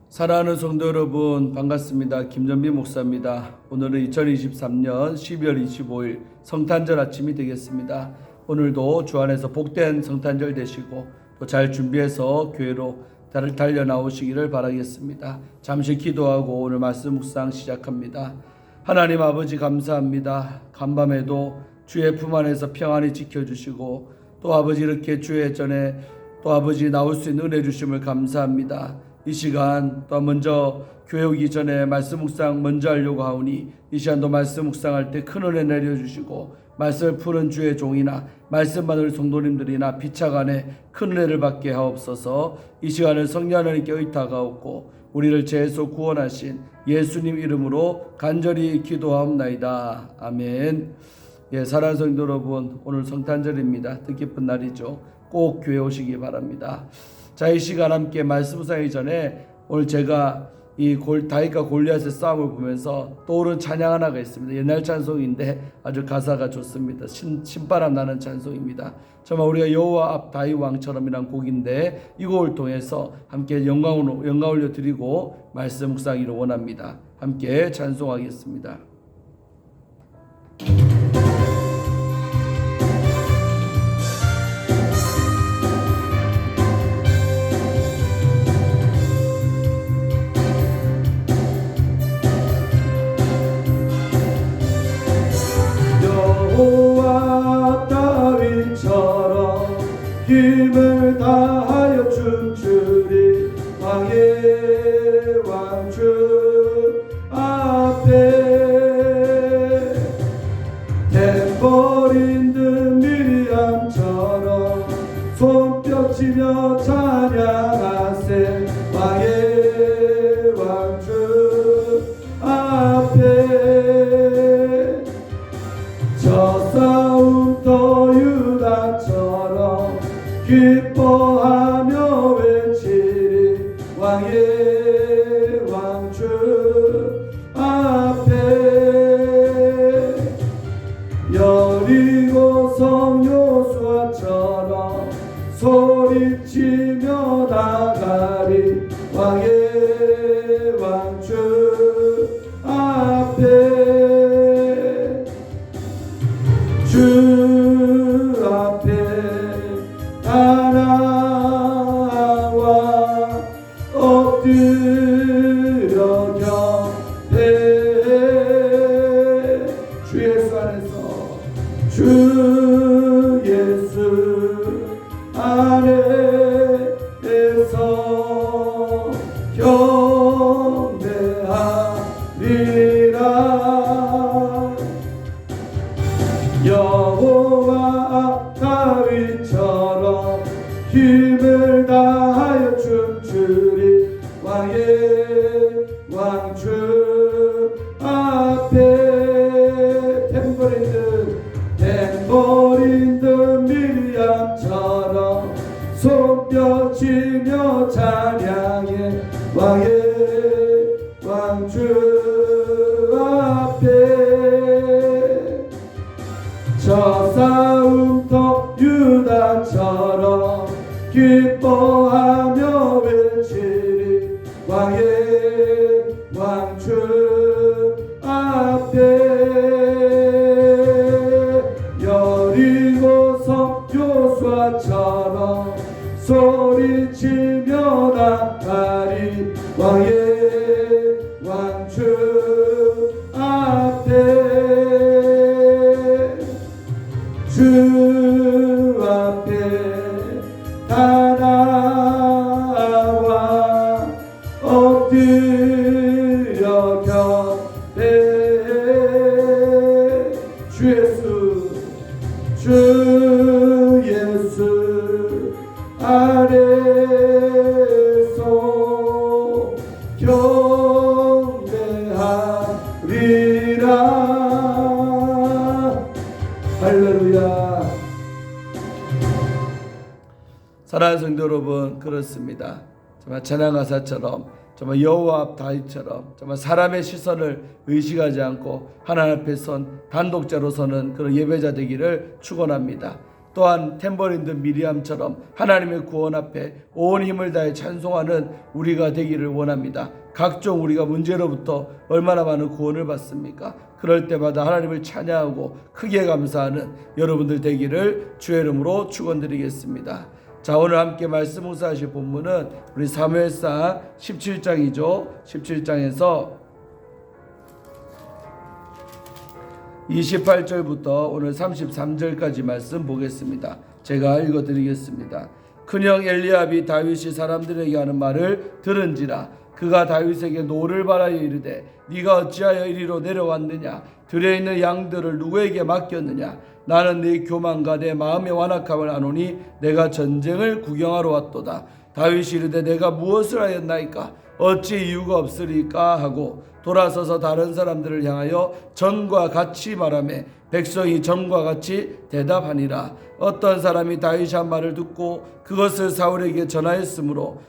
사랑하는 성도 여러분, 반갑습니다. 김전비 목사입니다. 오늘은 2023년 12월 25일 성탄절 아침이 되겠습니다. 오늘도 주 안에서 복된 성탄절 되시고 또 잘 준비해서 교회로 달려 나오시기를 바라겠습니다. 잠시 기도하고 오늘 말씀 묵상 시작합니다. 하나님 아버지 감사합니다. 간밤에도 주의 품 안에서 평안히 지켜주시고 또 아버지 이렇게 주의 전에 또 아버지 나올 수 있는 은혜 주심을 감사합니다. 이 시간 또 먼저 교회 오기 전에 말씀 묵상 먼저 하려고 하오니 이 시간도 말씀 묵상할 때 큰 은혜 내려주시고 말씀을 푸는 주의 종이나 말씀 받을 성도님들이나 비차간에 큰 은혜를 받게 하옵소서. 이 시간을 성령 하나님께 의탁하옵고 우리를 죄에서 구원하신 예수님 이름으로 간절히 기도하옵나이다. 아멘. 사랑하는 성도 여러분, 오늘 성탄절입니다. 뜻깊은 날이죠. 꼭 교회 오시기 바랍니다. 자, 이 시간 함께 말씀 묵상하기 전에 오늘 제가 이 다윗과 골리앗의 싸움을 보면서 떠오른 찬양 하나가 있습니다. 옛날 찬송인데 아주 가사가 좋습니다. 신바람 나는 찬송입니다. 정말 우리가 여호와 앞 다윗 왕처럼이란 곡인데 이 곡을 통해서 함께 영광 올려드리고 말씀 묵상하기를 원합니다. 함께 찬송하겠습니다. 여호와 다윗처럼 힘을 다하여 춤추리 왕의 왕주 앞에 탬버린 듯 미리암처럼 손뼉치며 찬양하세 왕의 왕주 앞에 저 싸움터 유다처럼 기뻐하며 외치리 왕의 왕주 앞에 여리고 성 요수아처럼 소리치며 나가리 왕의 왕주 앞에 주 앞에 다 나와 엎드려 경배해 주 예수 안에서 주 예수 안에서 경배하리라. 여호와 다윗처럼 힘을 다하여 춤추리 왕의 왕주 앞에 탬버린 듯 미리암처럼 손뼉치며 찬양해 왕의 왕주 앞에 저 싸움터 유다처럼 기뻐하며 외치리 왕의 왕주 앞에 여리고 성 요수아처럼 소리치며 나가리 왕의 왕주 앞에 주 앞에 다 나와 엎드려 경배해 주 예수 아래서 경배하리라. 할렐루야. 사랑하는 성도 여러분, 그렇습니다. 정말 찬양 가사처럼 정말 여호와 앞 다윗처럼 정말 사람의 시선을 의식하지 않고 하나님 앞에 선 단독자로 서는 그런 예배자 되기를 축원합니다. 또한 탬버린드 미리암처럼 하나님의 구원 앞에 온 힘을 다해 찬송하는 우리가 되기를 원합니다. 각종 우리가 문제로부터 얼마나 많은 구원을 받습니까? 그럴 때마다 하나님을 찬양하고 크게 감사하는 여러분들 되기를 주의 이름으로 축원드리겠습니다. 자, 오늘 함께 말씀 묵상하실 본문은 우리 사무엘상 17장이죠. 17장에서 28절부터 오늘 33절까지 말씀 보겠습니다. 제가 읽어드리겠습니다. 큰형 엘리압이 다윗이 사람들에게 하는 말을 들은지라 그가 다윗에게 노를 바라여 이르되 네가 어찌하여 이리로 내려왔느냐 들에 있는 양들을 누구에게 맡겼느냐 나는 네 교만과 내 마음의 완악함을 아노니 내가 전쟁을 구경하러 왔도다. 다윗이 이르되 내가 무엇을 하였나이까 어찌 이유가 없으리까 하고 돌아서서 다른 사람들을 향하여 전과 같이 말하매 백성이 전과 같이 대답하니라. 어떤 사람이 다윗이 한 말을 듣고 그것을 사울에게 전하였으므로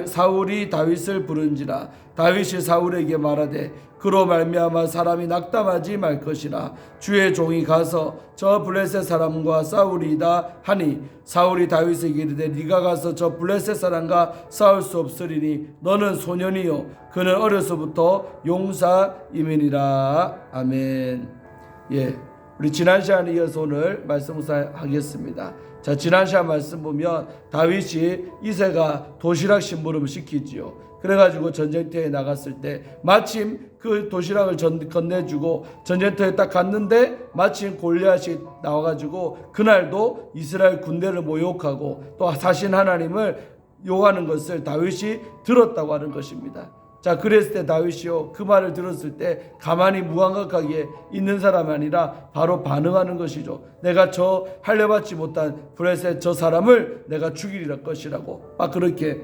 사울이 다윗을 부른지라. 다윗이 사울에게 말하되 그로 말미암아 사람이 낙담하지 말 것이라. 주의 종이 가서 저 블레셋 사람과 싸우리이다 하니 사울이 다윗에게 이르되 네가 가서 저 블레셋 사람과 싸울 수 없으리니 너는 소년이요 그는 어려서부터 용사임이니라. 아멘. 예, 우리 지난 시간에 이어서 오늘 말씀 묵상하겠습니다. 자, 지난 시간 말씀 보면 다윗이 이새가 도시락 심부름을 시키지요. 그래가지고 전쟁터에 나갔을 때 마침 그 도시락을 건네주고 전쟁터에 딱 갔는데 마침 골리앗이 나와가지고 그날도 이스라엘 군대를 모욕하고 또 사신 하나님을 욕하는 것을 다윗이 들었다고 하는 것입니다. 자, 그랬을 때 다윗이요 그 말을 들었을 때 가만히 무감각하게 있는 사람이 아니라 바로 반응하는 것이죠. 내가 저 할례받지 못한 블레셋 저 사람을 내가 죽이리라 것이라고 막 그렇게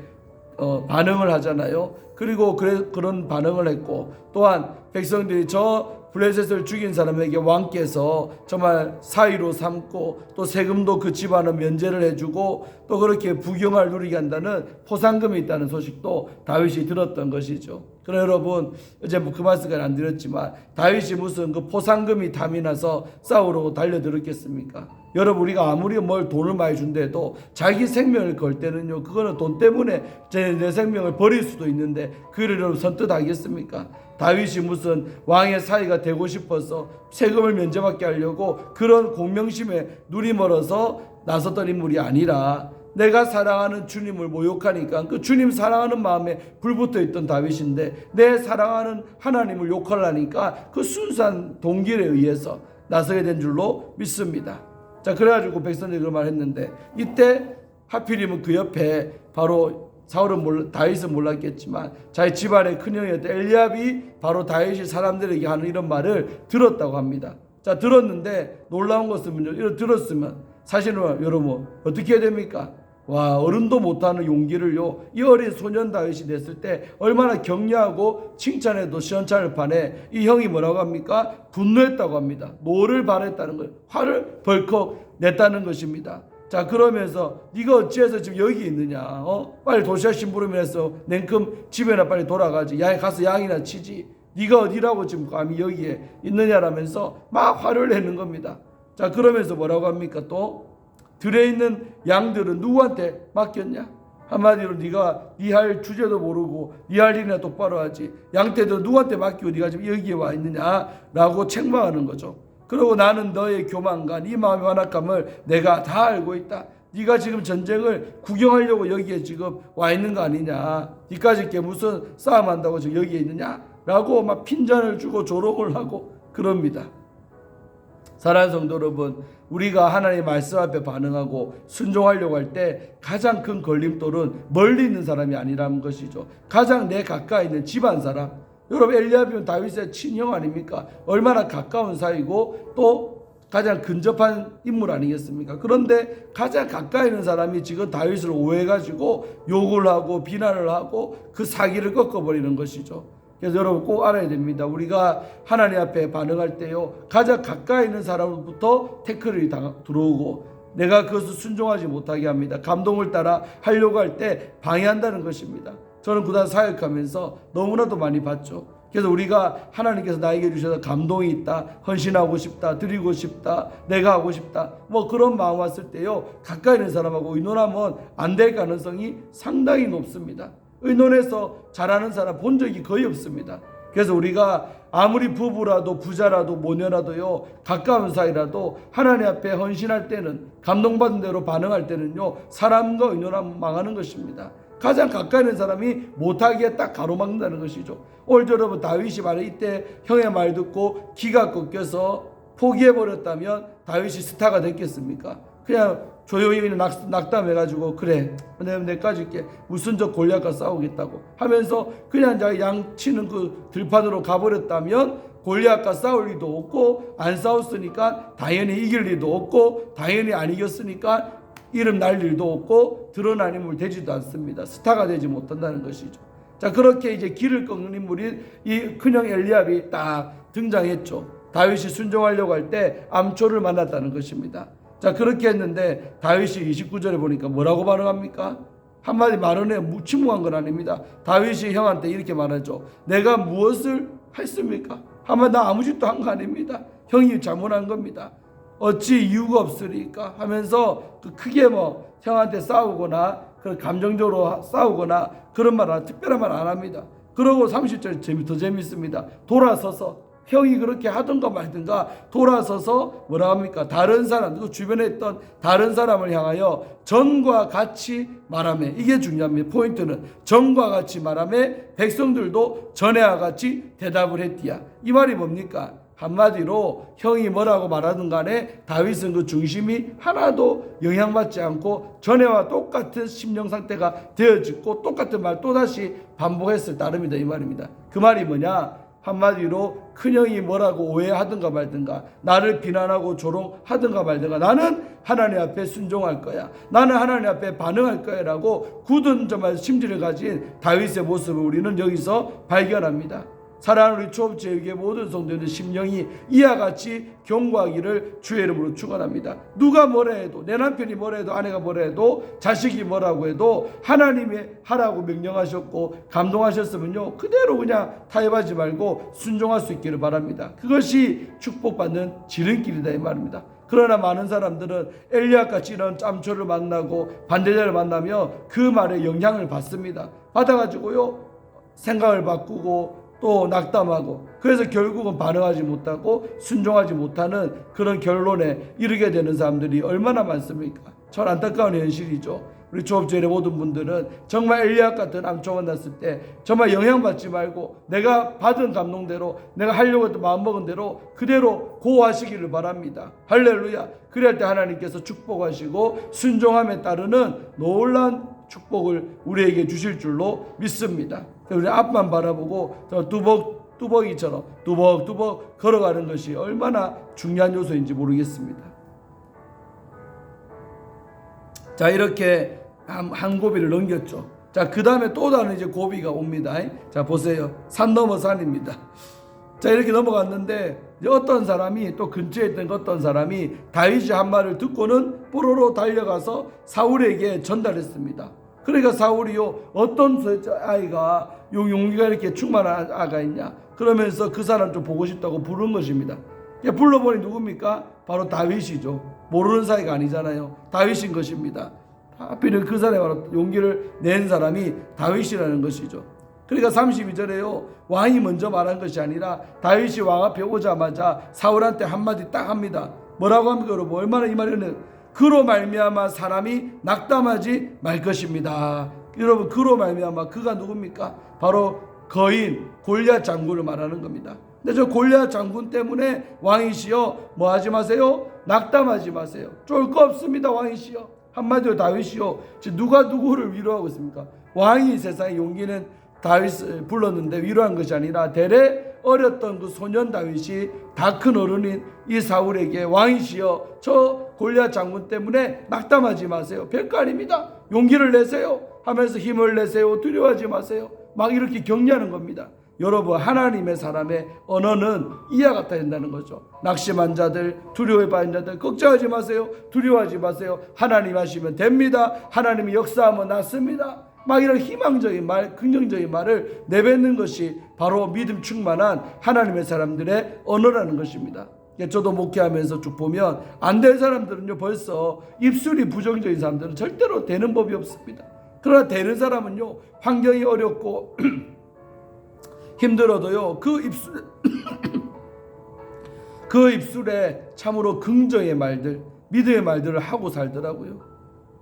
반응을 하잖아요. 그리고 그런 반응을 했고 또한 백성들이 저 블레셋을 죽인 사람에게 왕께서 정말 사위로 삼고 또 세금도 그 집안은 면제를 해주고 또 그렇게 부경을 누리게 한다는 포상금이 있다는 소식도 다윗이 들었던 것이죠. 그러나 여러분 이제 그 말씀까지 안 드렸지만 다윗이 무슨 그 포상금이 탐이 나서 싸우러 달려들었겠습니까? 여러분 우리가 아무리 뭘 돈을 많이 준대도 자기 생명을 걸 때는요 그거는 돈 때문에 내 생명을 버릴 수도 있는데 그를 여러분 선뜻 하겠습니까? 다윗이 무슨 왕의 사위가 되고 싶어서 세금을 면제받게 하려고 그런 공명심에 눈이 멀어서 나섰던 인물이 아니라 내가 사랑하는 주님을 모욕하니까 그 주님 사랑하는 마음에 불붙어 있던 다윗인데 내 사랑하는 하나님을 욕하려니까 그 순수한 동기에 의해서 나서게 된 줄로 믿습니다. 자, 그래가지고 백성들이 그 말 했는데 이때 하필이면 그 옆에 바로 사울은 다윗은 몰랐겠지만 자기 집안의 큰형이었던 엘리압이 바로 다윗이 사람들에게 하는 이런 말을 들었다고 합니다. 자, 들었는데 놀라운 것은 이런 들었으면 사실은 여러분 어떻게 해야 됩니까? 와, 어른도 못하는 용기를요 이 어린 소년 다윗이 냈을 때 얼마나 격려하고 칭찬해도 시원찮을 판에 이 형이 뭐라고 합니까? 분노했다고 합니다. 노를 발했다는 거예요. 화를 벌컥 냈다는 것입니다. 자, 그러면서 네가 어찌해서 지금 여기 있느냐? 빨리 도시락 심부름해서 냉큼 집에나 빨리 돌아가지. 가서 양이나 치지. 네가 어디라고 지금 감히 여기에 있느냐라면서 막 화를 내는 겁니다. 자, 그러면서 뭐라고 합니까? 또 들에 있는 양들은 누구한테 맡겼냐? 한마디로 네가 네 할 주제도 모르고 네 할 일이나 똑바로 하지. 양떼들 누구한테 맡기고 네가 지금 여기에 와 있느냐라고 책망하는 거죠. 그리고 나는 너의 교만과 네 마음의 완악함을 내가 다 알고 있다. 네가 지금 전쟁을 구경하려고 여기에 지금 와 있는 거 아니냐. 니까지 게 무슨 싸움한다고 지금 여기에 있느냐라고 막 핀잔을 주고 조롱을 하고 그럽니다. 사랑하는 성도 여러분, 우리가 하나님의 말씀 앞에 반응하고 순종하려고 할 때 가장 큰 걸림돌은 멀리 있는 사람이 아니라는 것이죠. 가장 내 가까이 있는 집안 사람. 여러분 엘리압이면 다윗의 친형 아닙니까? 얼마나 가까운 사이고 또 가장 근접한 인물 아니겠습니까? 그런데 가장 가까이 있는 사람이 지금 다윗을 오해해가지고 욕을 하고 비난을 하고 그 사기를 꺾어버리는 것이죠. 그래서 여러분 꼭 알아야 됩니다. 우리가 하나님 앞에 반응할 때요 가장 가까이 있는 사람부터 태클이 들어오고 내가 그것을 순종하지 못하게 합니다. 감동을 따라 하려고 할 때 방해한다는 것입니다. 저는 구단 사역하면서 너무나도 많이 봤죠. 그래서 우리가 하나님께서 나에게 주셔서 감동이 있다, 헌신하고 싶다, 드리고 싶다, 내가 하고 싶다, 뭐 그런 마음 왔을 때요, 가까이 있는 사람하고 의논하면 안 될 가능성이 상당히 높습니다. 의논해서 잘하는 사람 본 적이 거의 없습니다. 그래서 우리가 아무리 부부라도 부자라도 모녀라도요, 가까운 사이라도 하나님 앞에 헌신할 때는, 감동받은 대로 반응할 때는요, 사람과 의논하면 망하는 것입니다. 가장 가까이 있는 사람이 못하기에 딱 가로막는다는 것이죠. 오늘 여러분 다윗이 만약 이때 형의 말 듣고 기가 꺾여서 포기해버렸다면 다윗이 스타가 됐겠습니까? 그냥 조용히 그냥 낙담해가지고 그래 내가 줄게, 무슨 저 골리앗과 싸우겠다고 하면서 그냥 양치는 그 들판으로 가버렸다면 골리앗과 싸울 리도 없고, 안 싸웠으니까 당연히 이길 리도 없고, 당연히 안 이겼으니까 이름 날 일도 없고, 드러난 인물 되지도 않습니다. 스타가 되지 못한다는 것이죠. 자, 그렇게 이제 길을 꺾는 인물이 이 큰형 엘리압이 딱 등장했죠. 다윗이 순종하려고 할 때 암초를 만났다는 것입니다. 자, 그렇게 했는데 다윗이 29절에 보니까 뭐라고 반응합니까? 한마디 말은 해 무침무한 건 아닙니다. 다윗이 형한테 이렇게 말하죠. 내가 무엇을 했습니까? 한마디 나 아무 짓도 한 거 아닙니다. 형이 잘못한 겁니다. 어찌 이유가 없으리까 하면서 크게 뭐 형한테 싸우거나 그 감정적으로 싸우거나 그런 말, 특별한 말 안 합니다. 그러고 30절 더 재밌습니다. 돌아서서 형이 그렇게 하든가 말든가 돌아서서 뭐라 합니까? 다른 사람, 그 주변에 있던 다른 사람을 향하여 전과 같이 말하며, 이게 중요합니다. 포인트는 전과 같이 말하며 백성들도 전에와 같이 대답을 했디야. 이 말이 뭡니까? 한마디로 형이 뭐라고 말하든 간에 다윗은 그 중심이 하나도 영향받지 않고 전에와 똑같은 심령 상태가 되어지고 똑같은 말 또다시 반복했을 따름이다, 이 말입니다. 그 말이 뭐냐? 한마디로 큰형이 뭐라고 오해하든가 말든가, 나를 비난하고 조롱하든가 말든가, 나는 하나님 앞에 순종할 거야, 나는 하나님 앞에 반응할 거야 라고 굳은 정말 심지를 가진 다윗의 모습을 우리는 여기서 발견합니다. 사랑하는 우리 초업제에게 모든 성도들의 심령이 이와 같이 경고하기를 주의 이름으로 축원합니다. 누가 뭐라 해도, 내 남편이 뭐라 해도, 아내가 뭐라 해도, 자식이 뭐라고 해도 하나님이 하라고 명령하셨고 감동하셨으면요, 그대로 그냥 타협하지 말고 순종할 수 있기를 바랍니다. 그것이 축복받는 지름길이다, 이 말입니다. 그러나 많은 사람들은 엘리압같이 이런 짬초를 만나고 반대자를 만나며 그 말에 영향을 받습니다. 받아가지고요, 생각을 바꾸고 또 낙담하고, 그래서 결국은 반응하지 못하고 순종하지 못하는 그런 결론에 이르게 되는 사람들이 얼마나 많습니까? 전 안타까운 현실이죠. 우리 조업제의 모든 분들은 정말 엘리압 같은 암초 만났을 때 정말 영향받지 말고 내가 받은 감동대로, 내가 하려고 했던 마음먹은 대로 그대로 고하시기를 바랍니다. 할렐루야. 그럴 때 하나님께서 축복하시고 순종함에 따르는 놀라운 축복을 우리에게 주실 줄로 믿습니다. 우리 앞만 바라보고 뚜벅이처럼 뚜벅뚜벅 걸어가는 것이 얼마나 중요한 요소인지 모르겠습니다. 자, 이렇게 한 고비를 넘겼죠. 자, 그 다음에 또 다른 이제 고비가 옵니다. 자, 보세요. 산 넘어 산입니다. 자, 이렇게 넘어갔는데 이제 어떤 사람이, 또 근처에 있던 어떤 사람이 다윗이 한 말을 듣고는 뽀로로 달려가서 사울에게 전달했습니다. 그러니까 사울이요, 어떤 아이가 용기가 이렇게 충만한 아가 있냐 그러면서 그 사람 좀 보고 싶다고 부른 것입니다. 불러보니 누굽니까? 바로 다윗이죠. 모르는 사이가 아니잖아요. 다윗인 것입니다. 하필은 그 사람이 바로 용기를 낸 사람이 다윗이라는 것이죠. 그러니까 32절에요, 왕이 먼저 말한 것이 아니라 다윗이 왕 앞에 오자마자 사울한테 한마디 딱 합니다. 뭐라고 합니까 여러분? 얼마나 이 말은 그로 말미암아 사람이 낙담하지 말 것입니다. 여러분, 그로 말미암아, 그가 누굽니까? 바로 거인 골리앗 장군을 말하는 겁니다. 근데 저 골리앗 장군 때문에 왕이시여 뭐 하지 마세요? 낙담하지 마세요. 쫄 거 없습니다. 왕이시여. 한마디로 다윗이요, 누가 누구를 위로하고 있습니까? 왕이 세상에 용기는 다윗을 불렀는데 위로한 것이 아니라 대래 어렸던 그 소년 다윗이 다 큰 어른인 이 사울에게 왕이시여, 저 골리앗 장군 때문에 낙담하지 마세요. 별거 아닙니다. 용기를 내세요 하면서 힘을 내세요. 두려워하지 마세요. 막 이렇게 격려하는 겁니다. 여러분, 하나님의 사람의 언어는 이와 같아야 된다는 거죠. 낙심한 자들, 두려워에 빠진 자들, 걱정하지 마세요. 두려워하지 마세요. 하나님 하시면 됩니다. 하나님이 역사하면 낫습니다. 막 이런 희망적인 말, 긍정적인 말을 내뱉는 것이 바로 믿음 충만한 하나님의 사람들의 언어라는 것입니다. 저도 목회하면서 쭉 보면 안 된 사람들은요, 벌써 입술이 부정적인 사람들은 절대로 되는 법이 없습니다. 그러나 되는 사람은요, 환경이 어렵고 힘들어도요, 그 입술에 참으로 긍정의 말들, 믿음의 말들을 하고 살더라고요.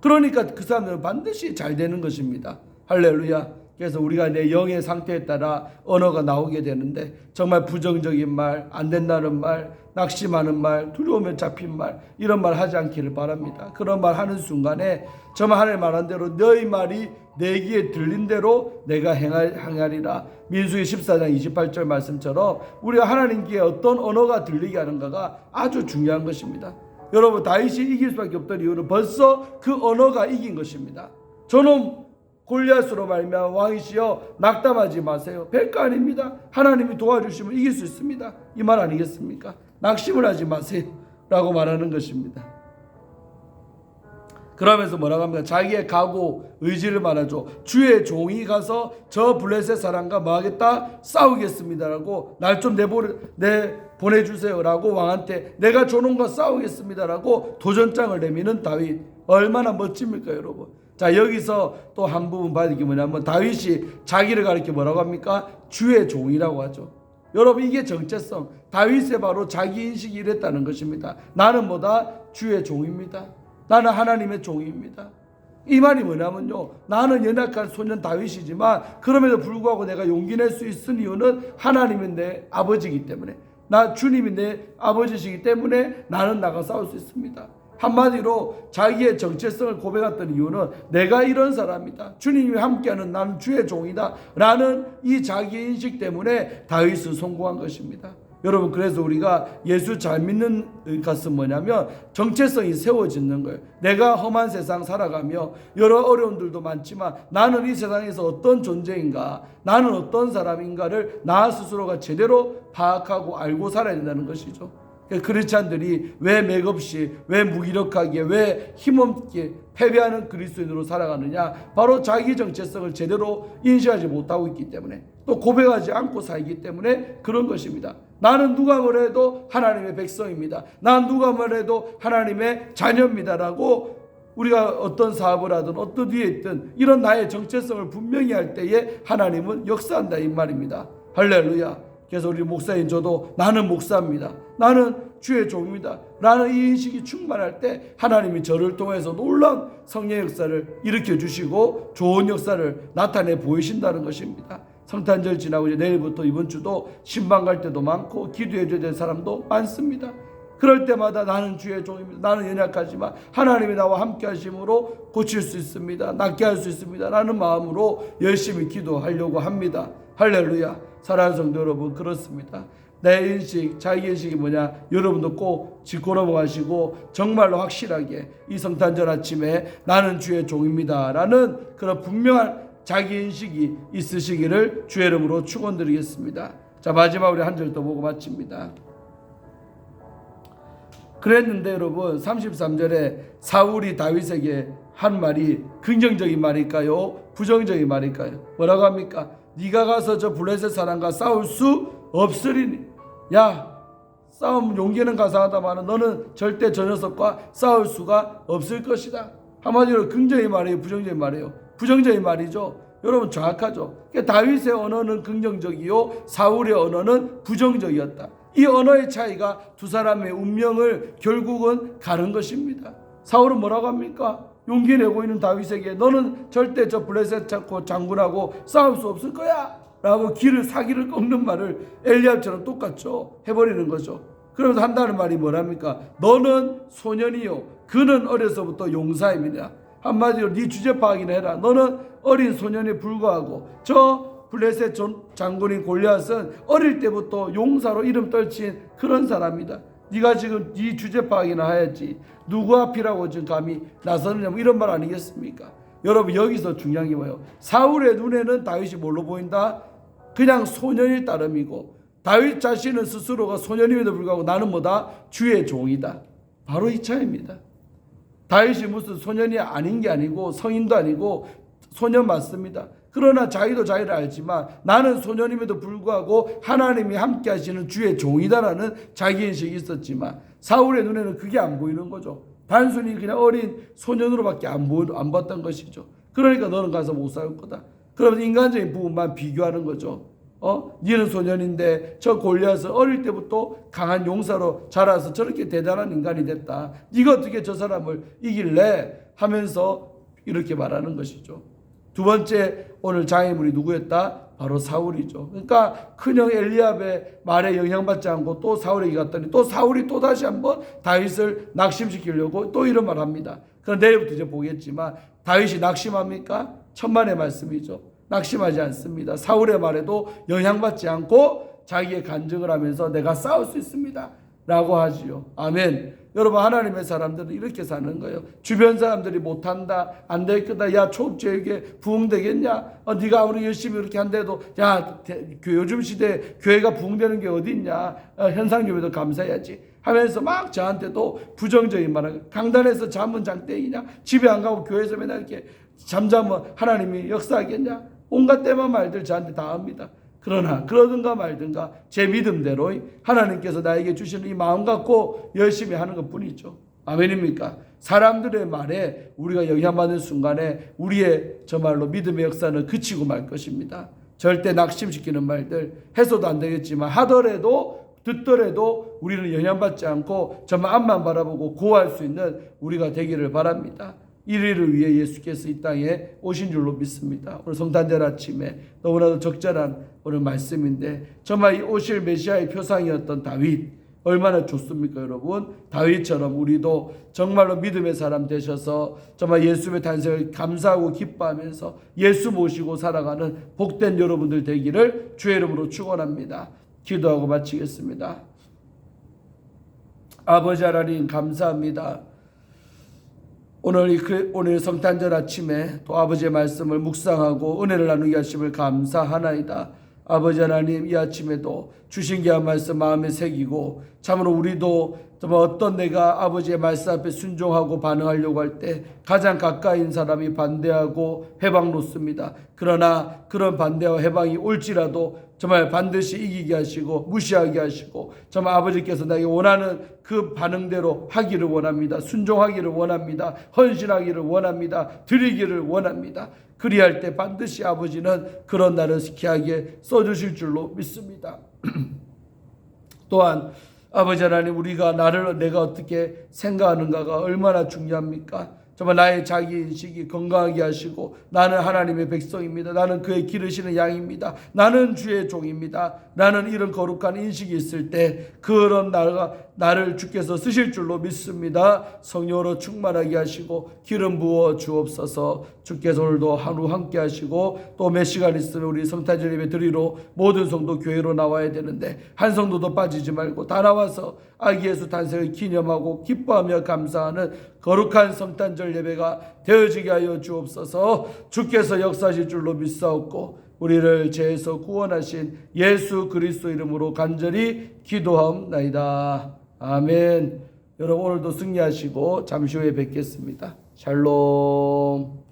그러니까 그 사람들은 반드시 잘 되는 것입니다. 할렐루야. 그래서 우리가 내 영의 상태에 따라 언어가 나오게 되는데, 정말 부정적인 말, 안 된다는 말, 낙심하는 말, 두려우면 잡힌 말, 이런 말 하지 않기를 바랍니다. 그런 말 하는 순간에 정말 하나님 말한 대로 너희 말이 내 귀에 들린 대로 내가 행하리라. 민수기 14장 28절 말씀처럼 우리가 하나님께 어떤 언어가 들리게 하는가가 아주 중요한 것입니다. 여러분, 다윗이 이길 수밖에 없던 이유는 벌써 그 언어가 이긴 것입니다. 저놈 골리앗으로 말미암아 왕이시여 낙담하지 마세요. 별거 아닙니다. 하나님이 도와주시면 이길 수 있습니다. 이 말 아니겠습니까? 낙심을 하지 마세요 라고 말하는 것입니다. 그러면서 뭐라고 합니까? 자기의 각오, 의지를 말하죠. 주의 종이 가서 저 블레셋 사람과 뭐 하겠다? 싸우겠습니다라고, 날 좀 보내주세요라고 왕한테 내가 저놈과 싸우겠습니다라고 도전장을 내미는 다윗. 얼마나 멋집니까 여러분. 자, 여기서 또 한 부분 봐야 될 게 뭐냐면, 다윗이 자기를 가리켜 뭐라고 합니까? 주의 종이라고 하죠. 여러분, 이게 정체성, 다윗의 바로 자기 인식이 이랬다는 것입니다. 나는 뭐다? 주의 종입니다. 나는 하나님의 종입니다. 이 말이 뭐냐면요, 나는 연약한 소년 다윗이지만 그럼에도 불구하고 내가 용기 낼 수 있는 이유는 하나님이 내 아버지이기 때문에, 주님이 내 아버지시기 때문에 나는 나가 싸울 수 있습니다. 한마디로 자기의 정체성을 고백했던 이유는 내가 이런 사람이다, 주님이 함께하는 나는 주의 종이다 라는 이 자기인식 때문에 다윗은 성공한 것입니다. 여러분, 그래서 우리가 예수 잘 믿는 것은 뭐냐면 정체성이 세워지는 거예요. 내가 험한 세상 살아가며 여러 어려움들도 많지만 나는 이 세상에서 어떤 존재인가, 나는 어떤 사람인가를 나 스스로가 제대로 파악하고 알고 살아야 된다는 것이죠. 크리스찬들이 왜 맥없이, 왜 무기력하게, 왜 힘없게 패배하는 그리스도인으로 살아가느냐? 바로 자기 정체성을 제대로 인식하지 못하고 있기 때문에, 또 고백하지 않고 살기 때문에 그런 것입니다. 나는 누가 뭐래도 하나님의 백성입니다. 난 누가 뭐래도 하나님의 자녀입니다라고 우리가 어떤 사업을 하든 어떤 뒤에 있든 이런 나의 정체성을 분명히 할 때에 하나님은 역사한다 이 말입니다. 할렐루야. 그래서 우리 목사인 저도 나는 목사입니다, 나는 주의 종입니다 라는 이 인식이 충만할 때 하나님이 저를 통해서 놀라운 성령의 역사를 일으켜 주시고 좋은 역사를 나타내 보이신다는 것입니다. 성탄절 지나고 이제 내일부터 이번 주도 신방 갈 때도 많고 기도해 줘야 될 사람도 많습니다. 그럴 때마다 나는 주의 종입니다, 나는 연약하지만 하나님이 나와 함께 하심으로 고칠 수 있습니다, 낫게 할 수 있습니다 라는 마음으로 열심히 기도하려고 합니다. 할렐루야. 사랑하는 성도 여러분, 그렇습니다. 내 인식, 자기 인식이 뭐냐? 여러분도 꼭 짚고 넘어가시고 정말로 확실하게 이 성탄절 아침에 나는 주의 종입니다 라는 그런 분명한 자기 인식이 있으시기를 주의 이름으로 축원드리겠습니다. 자, 마지막으로 한 절 더 보고 마칩니다. 그랬는데 여러분, 33절에 사울이 다윗에게 한 말이 긍정적인 말일까요? 부정적인 말일까요? 뭐라고 합니까? 네가 가서 저 블레셋 사람과 싸울 수 없으리니. 야, 싸움 용기는 가상하다마는 너는 절대 저 녀석과 싸울 수가 없을 것이다. 한마디로 긍정의 말이에요, 부정적인 말이에요? 부정적인 말이죠. 여러분, 정확하죠. 그러니까 다윗의 언어는 긍정적이요, 사울의 언어는 부정적이었다. 이 언어의 차이가 두 사람의 운명을 결국은 가는 것입니다. 사울은 뭐라고 합니까? 용기 내고 있는 다윗에게 너는 절대 저 블레셋 장군하고 싸울 수 없을 거야 라고 사기를 꺾는 말을 엘리압처럼 똑같죠, 해버리는 거죠. 그러면서 한다는 말이 뭐랍니까? 너는 소년이요, 그는 어려서부터 용사입니다. 한마디로 네 주제 파악이나 해라. 너는 어린 소년에 불과하고 저 블레셋 장군인 골리앗은 어릴 때부터 용사로 이름 떨친 그런 사람이다. 네가 지금 네 주제 파악이나 해야지 누구 앞이라고 지금 감히 나서느냐, 뭐 이런 말 아니겠습니까? 여러분, 여기서 중요한 게 뭐예요? 사울의 눈에는 다윗이 뭘로 보인다? 그냥 소년일 따름이고, 다윗 자신은 스스로가 소년임에도 불구하고 나는 뭐다? 주의 종이다. 바로 이 차이입니다. 다윗이 무슨 소년이 아닌 게 아니고 성인도 아니고 소년 맞습니다. 그러나 자기도 자기를 알지만 나는 소년임에도 불구하고 하나님이 함께 하시는 주의 종이다라는 자기인식이 있었지만 사울의 눈에는 그게 안 보이는 거죠. 단순히 그냥 어린 소년으로밖에 안 봤던 것이죠. 그러니까 너는 가서 못 싸울 거다. 그러면 인간적인 부분만 비교하는 거죠. 니는 소년인데 저 골리앗은 어릴 때부터 강한 용사로 자라서 저렇게 대단한 인간이 됐다. 네가 어떻게 저 사람을 이길래 하면서 이렇게 말하는 것이죠. 두 번째 오늘 장애물이 누구였다? 바로 사울이죠. 그러니까 큰형 엘리압의 말에 영향받지 않고 또 사울에게 갔더니 또 사울이 또 다시 한번 다윗을 낙심시키려고 또 이런 말을 합니다. 그럼 내일부터 이제 보겠지만 다윗이 낙심합니까? 천만의 말씀이죠. 낙심하지 않습니다. 사울의 말에도 영향받지 않고 자기의 간증을 하면서 내가 싸울 수 있습니다 라고 하지요. 아멘. 여러분, 하나님의 사람들은 이렇게 사는 거예요. 주변 사람들이 못한다, 안 될 거다, 야 초업제에게 부흥되겠냐, 네가 아무리 열심히 이렇게 한데도 야 요즘 시대에 교회가 부흥되는 게 어디 있냐, 현상교회도 감사해야지 하면서 막 저한테도 부정적인 말을, 강단에서 잠은 장땡이냐, 집에 안 가고 교회에서 맨날 이렇게 잠자면 하나님이 역사하겠냐, 온갖 때만 말들 저한테 다 합니다. 그러나 그러든가 말든가 제 믿음대로 하나님께서 나에게 주시는 이 마음 갖고 열심히 하는 것뿐이죠. 아멘입니까? 사람들의 말에 우리가 영향받는 순간에 우리의 정말로 믿음의 역사는 그치고 말 것입니다. 절대 낙심시키는 말들 해서도 안 되겠지만 하더라도 듣더라도 우리는 영향받지 않고 정말 앞만 바라보고 고할 수 있는 우리가 되기를 바랍니다. 이를 위해 예수께서 이 땅에 오신 줄로 믿습니다. 오늘 성탄절 아침에 너무나도 적절한 오늘 말씀인데 정말 이 오실 메시아의 표상이었던 다윗 얼마나 좋습니까 여러분? 다윗처럼 우리도 정말로 믿음의 사람 되셔서 정말 예수의 탄생을 감사하고 기뻐하면서 예수 모시고 살아가는 복된 여러분들 되기를 주의 이름으로 축원합니다. 기도하고 마치겠습니다. 아버지 하나님 감사합니다. 오늘 성탄절 아침에 또 아버지의 말씀을 묵상하고 은혜를 나누게 하심을 감사하나이다. 아버지 하나님, 이 아침에도 주신 귀한 말씀 마음에 새기고 참으로 우리도 정말 어떤 내가 아버지의 말씀 앞에 순종하고 반응하려고 할 때 가장 가까이인 사람이 반대하고 해방 놓습니다. 그러나 그런 반대와 해방이 올지라도 정말 반드시 이기게 하시고 무시하게 하시고 정말 아버지께서 나에게 원하는 그 반응대로 하기를 원합니다. 순종하기를 원합니다. 헌신하기를 원합니다. 드리기를 원합니다. 그리할 때 반드시 아버지는 그런 날을 기하게 써주실 줄로 믿습니다. 또한 아버지 하나님, 우리가 내가 어떻게 생각하는가가 얼마나 중요합니까? 정말 나의 자기인식이 건강하게 하시고 나는 하나님의 백성입니다. 나는 그의 기르시는 양입니다. 나는 주의 종입니다. 나는 이런 거룩한 인식이 있을 때 그런 나를 주께서 쓰실 줄로 믿습니다. 성령으로 충만하게 하시고 기름 부어 주옵소서. 주께서 오늘도 하루 함께 하시고 또 몇 시간 있으면 우리 성탄절 예배 드리러 모든 성도 교회로 나와야 되는데 한 성도도 빠지지 말고 다 나와서 아기 예수 탄생을 기념하고 기뻐하며 감사하는 거룩한 성탄절 예배가 되어지게 하여 주옵소서. 주께서 역사하실 줄로 믿사옵고 우리를 죄에서 구원하신 예수 그리스도 이름으로 간절히 기도하옵나이다. 아멘. 여러분 오늘도 승리하시고 잠시 후에 뵙겠습니다. 샬롬.